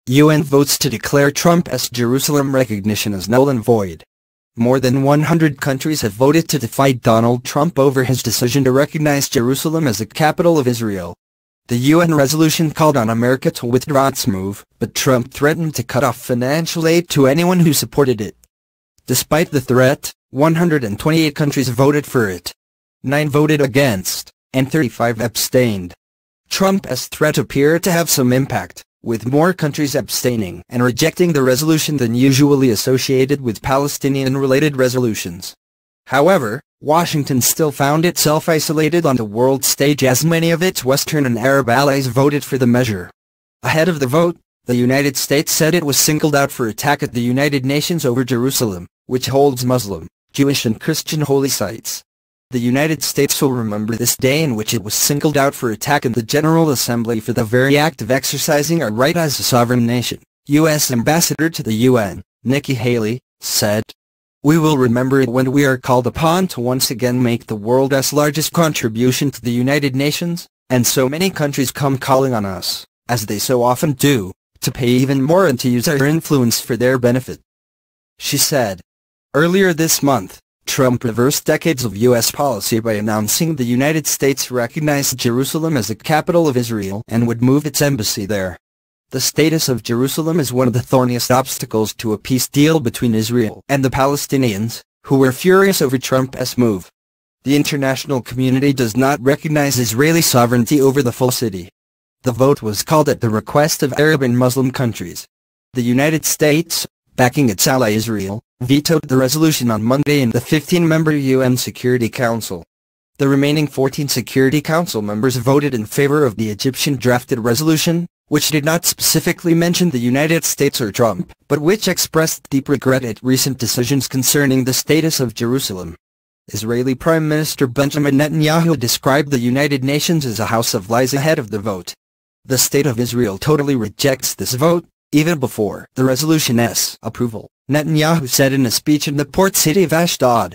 UN votes to declare Trump's Jerusalem recognition as null and void. More than 100 countries have voted to defy Donald Trump over his decision to recognize Jerusalem as the capital of Israel. The UN resolution called on America to withdraw its move, but Trump threatened to cut off financial aid to anyone who supported it. Despite the threat, 128 countries voted for it. 9 voted against, and 35 abstained. Trump's threat appeared to have some impact, with more countries abstaining and rejecting the resolution than usually associated with Palestinian-related resolutions. However, Washington still found itself isolated on the world stage as many of its Western and Arab allies voted for the measure. Ahead of the vote, the United States said it was singled out for attack at the United Nations over Jerusalem, which holds Muslim, Jewish and Christian holy sites. The United States will remember this day in which it was singled out for attack in the General Assembly for the very act of exercising our right as a sovereign nation, U.S. Ambassador to the UN, Nikki Haley, said. We will remember it when we are called upon to once again make the world's largest contribution to the United Nations, and so many countries come calling on us, as they so often do, to pay even more and to use our influence for their benefit. She said. Earlier this month, Trump reversed decades of U.S. policy by announcing the United States recognized Jerusalem as the capital of Israel and would move its embassy there. The status of Jerusalem is one of the thorniest obstacles to a peace deal between Israel and the Palestinians, who were furious over Trump's move. The international community does not recognize Israeli sovereignty over the full city. The vote was called at the request of Arab and Muslim countries. The United States, backing its ally Israel, vetoed the resolution on Monday in the 15-member UN Security Council. The remaining 14 Security Council members voted in favor of the Egyptian-drafted resolution, which did not specifically mention the United States or Trump, but which expressed deep regret at recent decisions concerning the status of Jerusalem. Israeli Prime Minister Benjamin Netanyahu described the United Nations as a house of lies ahead of the vote. The State of Israel totally rejects this vote, even before the resolution's approval, Netanyahu said in a speech in the port city of Ashdod.